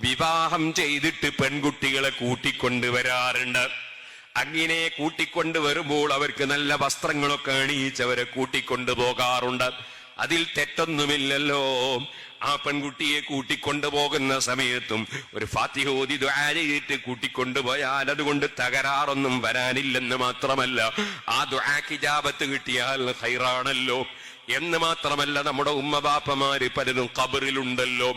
വിവാഹം ചെയ്തിട്ട് പെൺകുട്ടികളെ കൂട്ടിക്കൊണ്ടുവരാറുണ്ട്. അങ്ങനെ കൂട്ടിക്കൊണ്ടുവരുമ്പോൾ അവർക്ക് നല്ല വസ്ത്രങ്ങളൊക്കെ അണിയിച്ചവരെ കൂട്ടിക്കൊണ്ടുപോകാറുണ്ട്. അതിൽ തെറ്റൊന്നുമില്ലല്ലോ. ആ പെൺകുട്ടിയെ കൂട്ടിക്കൊണ്ടുപോകുന്ന സമയത്തും ഒരു ഫാത്തിഹ ഓതി ദുആ ചെയ്തിട്ട് കൂട്ടിക്കൊണ്ടുപോയാൽ അതുകൊണ്ട് തകരാറൊന്നും വരാനില്ലെന്ന് മാത്രമല്ല, ആ ദുആക്ക് ഇജാബത്ത് കിട്ടിയാൽ ഖൈറാണല്ലോ. എന്ന് മാത്രമല്ല, നമ്മുടെ ഉമ്മബാപ്പമാര് പലരും ഖബറിലുണ്ടല്ലോ.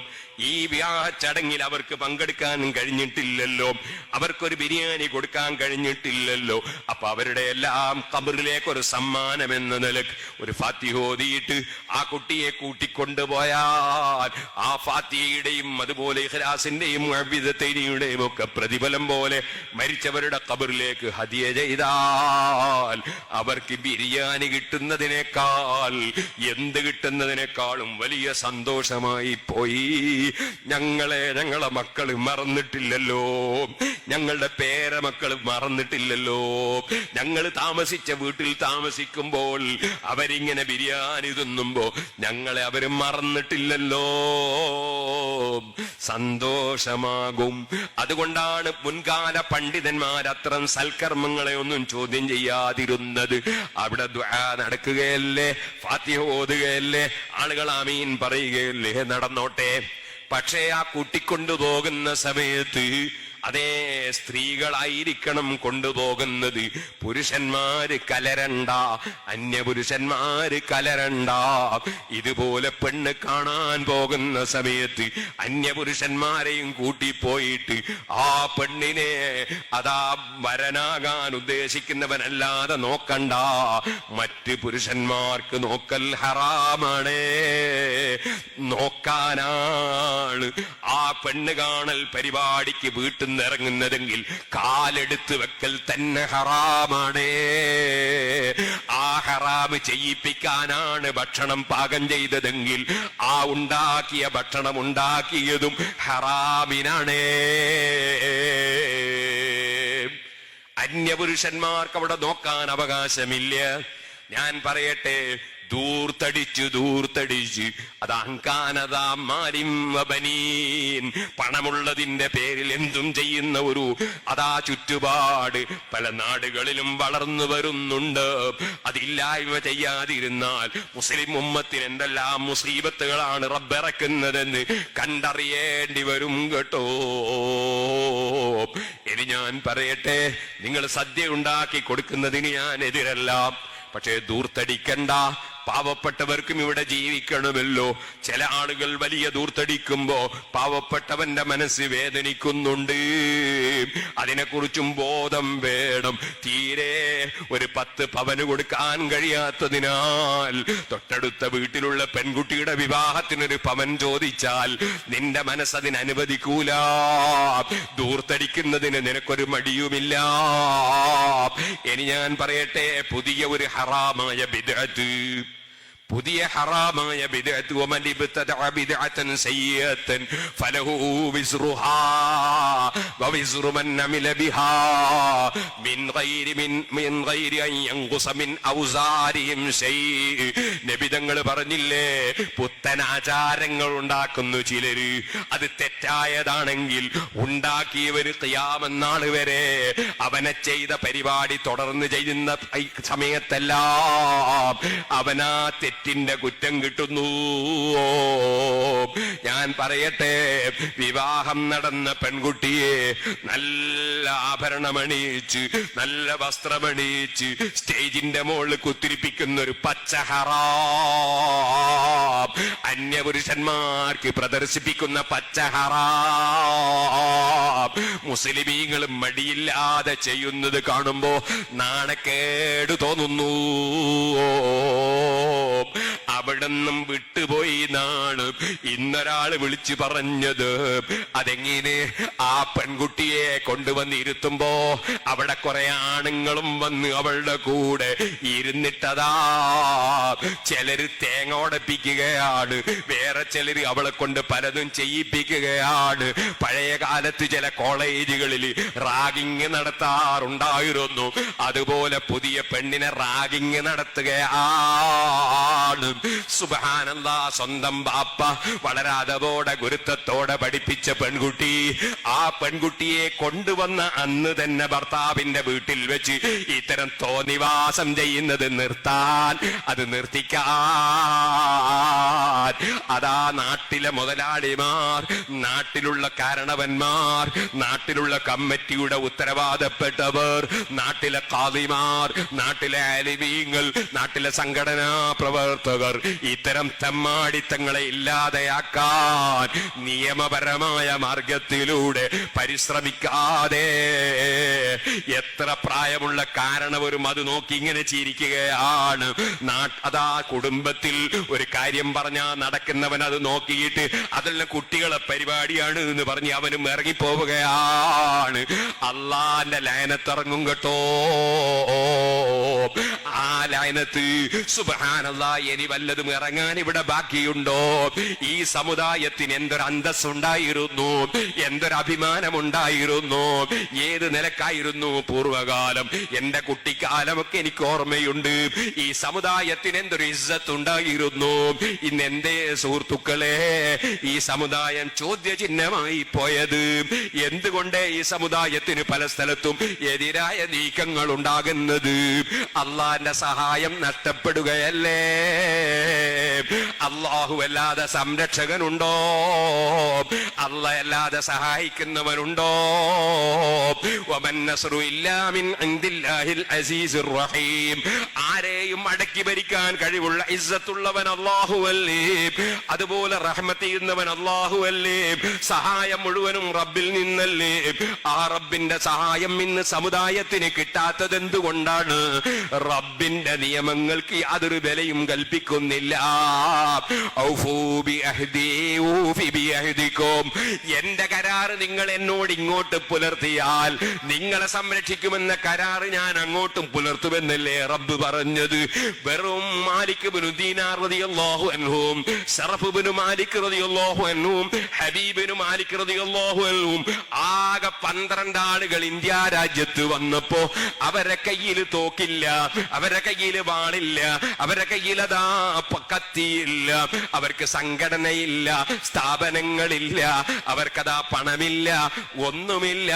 ഈ വിവാഹ ചടങ്ങിൽ അവർക്ക് പങ്കെടുക്കാൻ കഴിഞ്ഞിട്ടില്ലല്ലോ, അവർക്കൊരു ബിരിയാണി കൊടുക്കാൻ കഴിഞ്ഞിട്ടില്ലല്ലോ. അപ്പൊ അവരുടെ എല്ലാം ഖബറിലേക്ക് ഒരു സമ്മാനം എന്ന നിലക്ക് ഒരു ഫാത്തിഹ ഓതിയിട്ട് ആ കുട്ടിയെ കൂട്ടിക്കൊണ്ടുപോയാൽ ആ ഫാത്തിഹയുടെയും അതുപോലെ ഇഖ്ലാസിന്റെയും മുഅവ്വിദത്തൈനിയുടെയും ഒക്കെ പ്രതിഫലം പോലെ മരിച്ചവരുടെ ഖബറിലേക്ക് ഹദിയ ചെയ്താൽ അവർക്ക് ബിരിയാണി കിട്ടുന്നതിനേക്കാൾ, എന്ത് കിട്ടുന്നതിനേക്കാളും വലിയ സന്തോഷമായി പോയി. ഞങ്ങളെ മക്കള് മറന്നിട്ടില്ലല്ലോ, ഞങ്ങളുടെ പേരമക്കള് മറന്നിട്ടില്ലല്ലോ. ഞങ്ങൾ താമസിച്ച വീട്ടിൽ താമസിക്കുമ്പോൾ അവരിങ്ങനെ ബിരിയാണി തിന്നുമ്പോ ഞങ്ങളെ അവര് മറന്നിട്ടില്ലല്ലോ. സന്തോഷമാകും. അതുകൊണ്ടാണ് മുൻകാല പണ്ഡിതന്മാർ അത്തരം സൽക്കർമ്മങ്ങളെ ഒന്നും ചോദ്യം ചെയ്യാതിരുന്നത്. അവിടെ ദുആ നടക്കുകയല്ലേ, ഫാത്തിഹ ഓതുകയല്ലേ, ആളുകൾ ആമീൻ പറയുകയല്ലേ, നടന്നോട്ടെ. പക്ഷേ ആ കൂട്ടിക്കൊണ്ടുപോകുന്ന സമയത്ത് അതേ സ്ത്രീകളായിരിക്കണം കൊണ്ടുപോകുന്നത്. പുരുഷന്മാര് കലരണ്ട, അന്യപുരുഷന്മാര് കലരണ്ട. ഇതുപോലെ പെണ്ണ് കാണാൻ പോകുന്ന സമയത്ത് അന്യപുരുഷന്മാരെയും കൂട്ടിപ്പോയിട്ട് ആ പെണ്ണിനെ അതാ വരനാകാൻ ഉദ്ദേശിക്കുന്നവനല്ലാതെ നോക്കണ്ട. മറ്റ് പുരുഷന്മാർക്ക് നോക്കൽ ഹറാമാണ്. നോക്കാനാണ് ആ പെണ്ണ് കാണൽ പരിപാടിക്ക് വീട്ടിൽ ഇറങ്ങുന്നതെങ്കിൽ കാലെടുത്ത് വെക്കൽ തന്നെ ഹറാമാണ്. ആ ഹറാമ് ചെയ്യിപ്പിക്കാനാണ് ഭക്ഷണം പാകം ചെയ്തതെങ്കിൽ ആ ഉണ്ടാക്കിയ ഭക്ഷണം ഉണ്ടാക്കിയതും ഹറാമിനാണ്. അന്യപുരുഷന്മാർക്ക് അവിടെ നോക്കാൻ അവകാശമില്ല. ഞാൻ പറയട്ടെ, ദൂർത്തടിച്ച് അത് അഹങ്കാനതാമാരിം വബനീൻ, പണമുള്ളതിന്റെ പേരിൽ എന്തും ചെയ്യുന്ന ഒരു അതാ ചുറ്റുപാട് പല നാടുകളിലും വളർന്നു വരുന്നുണ്ട്. അതില്ലായ്മ ചെയ്യാതിരുന്നാൽ മുസ്ലിം ഉമ്മത്തിന് എന്തെല്ലാം മുസീബത്തുകളാണ് റബ്ബിറക്കുന്നതെന്ന് കണ്ടറിയേണ്ടി വരും കേട്ടോ. ഇനി ഞാൻ പറയട്ടെ, നിങ്ങൾ സദ്യ ഉണ്ടാക്കി കൊടുക്കുന്നതിന് ഞാൻ എതിരല്ല. പക്ഷേ ദൂർത്തടിക്കണ്ട. പാവപ്പെട്ടവർക്കും ഇവിടെ ജീവിക്കണമല്ലോ. ചില ആളുകൾ വലിയ ദൂർത്തടിക്കുമ്പോ പാവപ്പെട്ടവന്റെ മനസ്സ് വേദനിക്കുന്നുണ്ട്. അതിനെക്കുറിച്ചും ബോധം വേണം. തീരെ ഒരു 10 പവന് കൊടുക്കാൻ കഴിയാത്തതിനാൽ തൊട്ടടുത്ത വീട്ടിലുള്ള പെൺകുട്ടിയുടെ വിവാഹത്തിനൊരു പവൻ ചോദിച്ചാൽ നിന്റെ മനസ്സതിന് അനുവദിക്കൂല. ദൂർത്തടിക്കുന്നതിന് നിനക്കൊരു മടിയുമില്ല. ഇനി ഞാൻ പറയട്ടെ, പുതിയ ഒരു ഹറാമായ ബിദ്അത്ത്, പുതിയ ഹറാമായ ബിദ്അത്ത്, വമൻ ഇബ്തദഅ ബിദ്അതൻ സയ്യിഅതൻ ഫലഹു വിസ്റുഹാ വവിസ്റു മൻ അമില ബിഹാ മിൻ ഗൈരി അൻ യൻഖുസ മിൻ ഔസാരിഹിം ശൈഅ. നബി തങ്ങൾ പറഞ്ഞില്ലേ, പുത്തൻ ആചാരങ്ങൾ ഉണ്ടാക്കുന്നു ചിലര്. അത് തെറ്റായതാണെങ്കിൽ ഉണ്ടാക്കിയവര് ഖിയാമത്ത് നാൾ വരെ അവനെ ചെയ്ത പരിപാടി തുടർന്ന് ചെയ്യുന്ന സമയത്തെല്ലാം അവനാ തെറ്റിന്റെ കുറ്റം കിട്ടുന്നു. ഞാൻ പറയട്ടെ, വിവാഹം നടന്ന പെൺകുട്ടിയെ നല്ല ആഭരണമണിയിച്ച് നല്ല വസ്ത്രമണിയിച്ച് സ്റ്റേജിന്റെ മുകളിൽ കുത്തിരിപ്പിക്കുന്ന ഒരു പച്ച ഹറാം, അന്യപുരുഷന്മാർക്ക് പ്രദർശിപ്പിക്കുന്ന പച്ച ഹറാം മുസ്ലിമീങ്ങൾ മടിയില്ലാതെ ചെയ്യുന്നത് കാണുമ്പോ നാണക്കേട് തോന്നുന്നു. അവിടെന്നും വിട്ടുപോയി നാണ് ഇന്നൊരാള് വിളിച്ചു പറഞ്ഞത്. അതെങ്ങനെ? ആ പെൺകുട്ടിയെ കൊണ്ടുവന്നിരുത്തുമ്പോ അവിടെ കുറെ ആണുങ്ങളും വന്ന് അവളുടെ കൂടെ ഇരുന്നിട്ടതാ ചിലര് തേങ്ങ ഉടപ്പിക്കുകയാണ്, വേറെ ചിലര് അവളെ കൊണ്ട് പലതും ചെയ്യിപ്പിക്കുകയാണ്. പഴയ കാലത്ത് ചില കോളേജുകളിൽ റാഗിങ് നടത്താറുണ്ടായിരുന്നു. അതുപോലെ പുതിയ പെണ്ണിനെ റാഗിങ് നടത്തുകയാണ്. സുബ്ഹാനല്ലാഹ്, സ്വന്തം ബാപ്പ വളരെ അതവോടെ ഗുരുത്വത്തോടെ പഠിപ്പിച്ച പെൺകുട്ടി, ആ പെൺകുട്ടിയെ കൊണ്ടുവന്ന അന്ന് തന്നെ ഭർത്താവിന്റെ വീട്ടിൽ വെച്ച് ഇത്തരം തോന്നിവാസം ചെയ്യുന്നത് നിർത്താൻ, അത് നിർത്തിക്കാൻ അതാ നാട്ടിലെ മുതലാളിമാർ, നാട്ടിലുള്ള കാരണവന്മാർ, നാട്ടിലുള്ള കമ്മിറ്റിയുടെ ഉത്തരവാദപ്പെട്ടവർ, നാട്ടിലെ ഖാദിമാർ, നാട്ടിലെ ആലിമീങ്ങൾ, നാട്ടിലെ സംഘടനാ പ്രവർത്തകർ ഇത്തരം തെമ്മാടിത്തങ്ങളെ ഇല്ലാതെയാക്കാൻ നിയമപരമായ മാർഗത്തിലൂടെ പരിശ്രമിക്കാതെ എത്ര പ്രായമുള്ള കാരണവരും അത് നോക്കി ഇങ്ങനെ ചിരിക്കുകയാണ്. അതാ കുടുംബത്തിൽ ഒരു കാര്യം പറഞ്ഞാൽ നടക്കുന്നവൻ അത് നോക്കിയിട്ട് അതെല്ലാം കുട്ടികളെ പരിപാടിയാണ് എന്ന് പറഞ്ഞ് അവനും ഇറങ്ങിപ്പോവുകയാണ്. അള്ളാന്റെ ലയനത്തിറങ്ങും കേട്ടോ. ആ ലയനത്ത് സുബ്ഹാനല്ലാഹ്, ഇനി വല്ലതും ഇറങ്ങാൻ ഇവിടെ ബാക്കിയുണ്ടോ? ഈ സമുദായത്തിന് എന്തൊരു അന്തസ്സുണ്ടായിരുന്നു, എന്തൊരു അഭിമാനമുണ്ടായിരുന്നു, ഏത് നിലക്കായിരുന്നു പൂർവകാലം. എന്റെ കുട്ടിക്കാലമൊക്കെ എനിക്ക് ഓർമ്മയുണ്ട്. ഈ സമുദായത്തിന് എന്തൊരു ഇസ്സത്ത് ഉണ്ടായിരുന്നു. ഇന്ന് എന്തേ സുഹൃത്തുക്കളെ ഈ സമുദായം ചോദ്യചിഹ്നമായി പോയത്? എന്തുകൊണ്ട് ഈ സമുദായത്തിന് പല സ്ഥലത്തും എതിരായ നീക്കങ്ങൾ ഉണ്ടാകുന്നത്? അള്ളാന്റെ സഹായം നഷ്ടപ്പെടുകയല്ലേ? അല്ലാഹു അല്ലാതെ സംരക്ഷകനുണ്ടോ? അല്ലാഹ് അല്ലാതെ സഹായിക്കുന്നവനുണ്ടോ? വമൻ നസ്റു ഇല്ലാ മിൻ ഇൻദില്ലാഹിൽ അസീസിർ റഹീം. ആരെയും അടക്കി ഭരിക്കാൻ കഴിവുള്ള ഇസ്സത്തുള്ളവൻ അല്ലാഹുവല്ലേ, അതുപോലെ റഹ്മത്ത് ചെയ്യുന്നവൻ അല്ലാഹുവല്ലേ. സഹായം മുഴുവനും റബ്ബിൽ നിന്നല്ലേ. ആ റബ്ബിന്റെ സഹായം ഇന്ന് സമുദായത്തിന് കിട്ടാത്തത് എന്തുകൊണ്ടാണ്? റബ്ബിന്റെ നിയമങ്ങൾക്ക് യാതൊരു വിലയും കൽപ്പിക്കുന്നില്ല. എന്റെ കരാറ് നിങ്ങൾ എന്നോട് ഇങ്ങോട്ട് പുലർത്തിയാൽ നിങ്ങളെ സംരക്ഷിക്കുമെന്ന കരാറ് ഞാൻ അങ്ങോട്ടും പുലർത്തുമെന്നല്ലേ റബ്ബ് പറഞ്ഞത്. വെറും മാലിക് ഇബ്നു ദീനാർ റളിയല്ലാഹു അൻഹും, സറഫ് ഇബ്നു മാലിക് റളിയല്ലാഹു അൻഹും, ഹബീബ് ഇബ്നു മാലിക് റളിയല്ലാഹു അൻഹും ആകെ 12 ആളുകൾ ഇന്ത്യ രാജ്യത്ത് വന്നപ്പോ അവരെ കയ്യിൽ തോക്കില്ല, അവരെ കയ്യിൽ വാളില്ല, അവരെ കയ്യിൽ അതാ കത്തിയില്ല, അവർക്ക് സംഘടനയില്ല, സ്ഥാപനങ്ങളില്ല, അവർക്കതാ പണമില്ല, ഒന്നുമില്ല.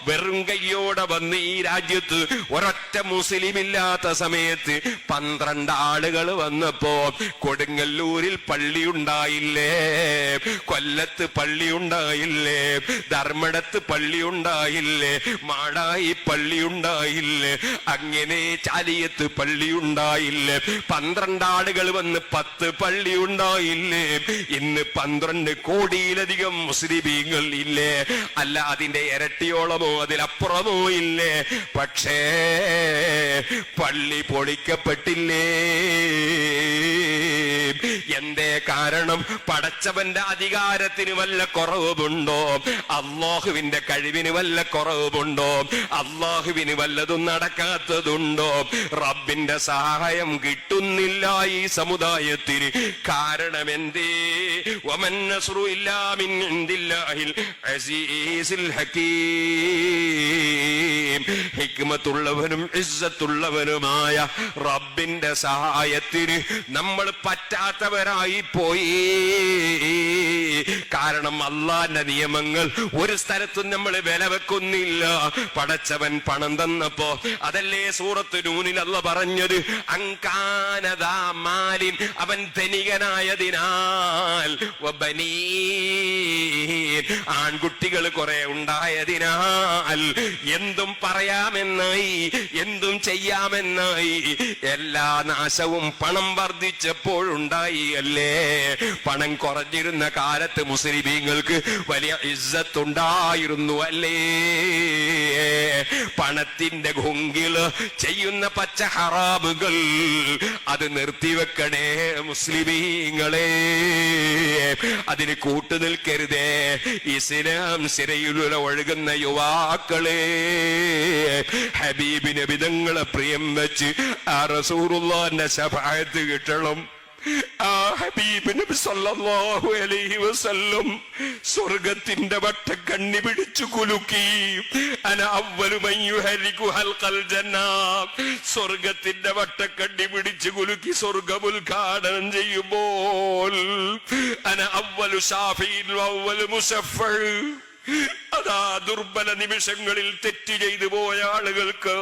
വെറും കയ്യോടെ വന്ന് ഈ രാജ്യത്ത് ഒരൊറ്റ മുസ്ലിം ഇല്ലാത്ത സമയത്ത് 12 ആളുകൾ വന്നപ്പോ കൊടുങ്ങല്ലൂരിൽ പള്ളി ഉണ്ടായില്ലേ, കൊല്ലത്ത് പള്ളി ഉണ്ടായില്ലേ, ധർമ്മടത്ത് പള്ളി ഉണ്ടായില്ലേ, മാടായി പള്ളി ഉണ്ടായില്ലേ, അങ്ങനെ ചാലിയത്ത് പള്ളി ഉണ്ടായില്ലേ. 12 ആളുകൾ വന്ന് 10 പള്ളി ഉണ്ടായില്ലേ. ഇന്ന് 12 കോടിയിലധികം മുസ്ലിമീങ്ങൾ ഇല്ലേ? അല്ല, അതിന്റെ ഇരട്ടിയോളമോ അതിലപ്പുറമോ ഇല്ലേ? പക്ഷേ പള്ളി പൊളിക്കപ്പെട്ടില്ലേ? എന്തേ കാരണം? പടച്ചവന്റെ അധികാരത്തിന് വല്ല കുറവുമുണ്ടോ? അല്ലാഹുവിന്റെ കഴിവിന് വല്ല കുറവുമുണ്ടോ? അല്ലാഹുവിന് വല്ലതും നടക്കാത്തതുണ്ടോ? റബ്ബിന്റെ സഹായം കിട്ടുന്നില്ല ഈ സമുദായത്തിന്. കാരണം എന്തേ? വമൻ നസ്റു ഇല്ലാ മിൻ ഇൻദില്ലാഹിൽ അസീസിൽ ഹകീം. ഹിക്മത്തുള്ളവനും ഇസ്സത്തുള്ളവനുമായ റബ്ബിന്റെ സഹായത്തിന് നമ്മൾ പറ്റാത്തവരായി പോയി. കാരണം അല്ലാഹുവിന്റെ നിയമങ്ങൾ ഒരു സ്ഥലത്തും നമ്മൾ വില വെക്കുന്നില്ല. പടച്ചവൻ പണം തന്നപ്പോ അതല്ലേ സൂറത്ത് നൂനിൽ അല്ലാഹ് പറഞ്ഞത്, അങ്കാനദാ മാലിൻ, അവൻ ധനികനായതിനാൽ, വബനീൻ, ആൺകുട്ടികൾ കുറെ ഉണ്ടായതിനാൽ എന്തും പറയാമെന്നായി, എന്തും ചെയ്യാമെന്നായി. എല്ലാ നാശവും പണം വർദ്ധിച്ചപ്പോഴുണ്ടായി അല്ലേ? പണം കുറഞ്ഞിരുന്ന കാലത്ത് മുസ്ലിമീങ്ങൾക്ക് വലിയ ഇസ്സത്തുണ്ടായിരുന്നു അല്ലേ? പണത്തിന്റെ ഗുങ്കില് ചെയ്യുന്ന പച്ച ഹറാമുകൾ അത് നിർത്തിവെക്കണേ മുസ്ലിമീങ്ങളെ. അതിന് കൂട്ടുനിൽക്കരുതേ ഇസ്ലാം സിരയിലുള്ള ഒഴുകുന്ന യുവാക്കളെ. ഹബീബ് നബി തങ്ങളെ പ്രിയം വെച്ച് ആ റസൂലുള്ളാഹിന്റെ ശഫാഅത്ത് കിട്ടണം. ആ ഹബീബ് നബി സല്ലല്ലാഹു അലൈഹി വസല്ലം സ്വർഗത്തിന്റെ വട്ട കണ്ണി പിടിച്ചു കുലുക്കി. അന അവ്വലു മൻ യുഹരികു ഹൽഖൽ ജന്ന. സ്വർഗത്തിന്റെ വട്ട കണ്ണി പിടിച്ചു കുലുക്കി സ്വർഗം ഉദ്ഘാടനം ചെയ്യുമ്പോൾ അന അവ്വലു ശാഫിഇൻ വ അവ്വലു മുശഫ്ഫഅ. അതാ ദുർബല നിമിഷങ്ങളിൽ തെറ്റ് ചെയ്തു പോയ ആളുകൾക്ക്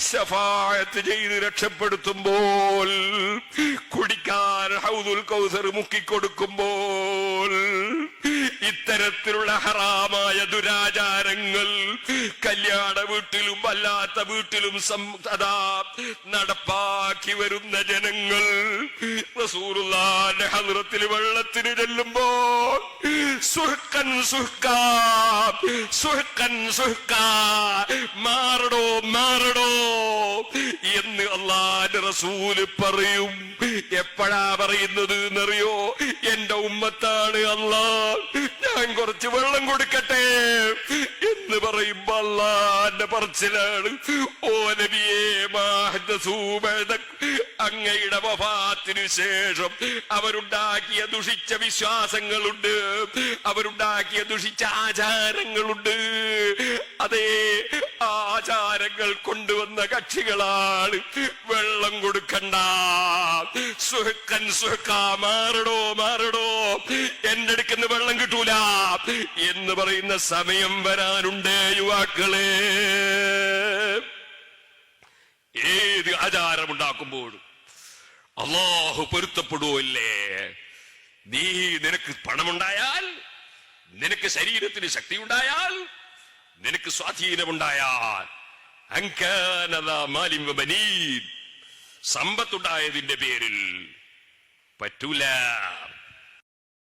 ശഫാഅത്ത് ചെയ്ത് രക്ഷപ്പെടുത്തുമ്പോൾ, കുടിക്കാൻ ഹൗദുൽ കൗസർ മുക്കിക്കൊടുക്കുമ്പോൾ, ഇത്തരത്തിലുള്ള ഹറാമായ ദുരാചാരങ്ങൾ കല്യാണ വീട്ടിലും അല്ലാത്ത വീട്ടിലും അതാ നടപ്പാക്കി വരുന്ന ജനങ്ങൾ റസൂലുള്ളാഹിന്റെ ഹദ്റത്തിൽ വെള്ളത്തിന് ചെല്ലുമ്പോൾ സുഹ്കൻ സുഹ്കാ സുഹ്കൻ സുഹ്കാ, മാറടോ മാറടോ എന്ന് അല്ലാഹുവിന്റെ റസൂല് പറയും. എപ്പോഴാ പറയുന്നത് എന്നറിയോ? എന്റെ ഉമ്മത്താണ് അല്ലാഹ്, ഞാൻ കുറച്ച് വെള്ളം കൊടുക്കട്ടെ എന്ന് പറയുമ്പോ അല്ലാഹുവിന്റെ പറച്ചിലാണ്. ഓ നബിയേ, അങ്ങയുടെ വഫാത്തിന് ശേഷം അവരുണ്ടാക്കിയ ദുഷിച്ച വിശ്വാസങ്ങളുണ്ട്, അവരുണ്ടാക്കിയ ദുഷിച്ച ആചാരങ്ങളുണ്ട്. അതേ ആചാരങ്ങൾ കൊണ്ടുവന്ന കക്ഷികളാണ്. വെള്ളം കൊടുക്കണ്ട, സുഹ്കൻ സുഹ്കാ, മാറടോ മാറടോ, എന്റെ അടുക്കുന്ന വെള്ളം കിട്ടൂല എന്ന് പറയുന്ന സമയം വരാനുണ്ട് യുവാക്കളെ. ഏത് ആചാരമുണ്ടാക്കുമ്പോഴും അല്ലാഹു പൊരുത്തപ്പെടുവോ ഇല്ലേ? നിനക്ക് പണമുണ്ടായാൽ, നിനക്ക് ശരീരത്തിന് ശക്തി ഉണ്ടായാൽ, നിനക്ക് സ്വാധീനമുണ്ടായാൽ, സമ്പത്തുണ്ടായതിന്റെ പേരിൽ പറ്റൂല.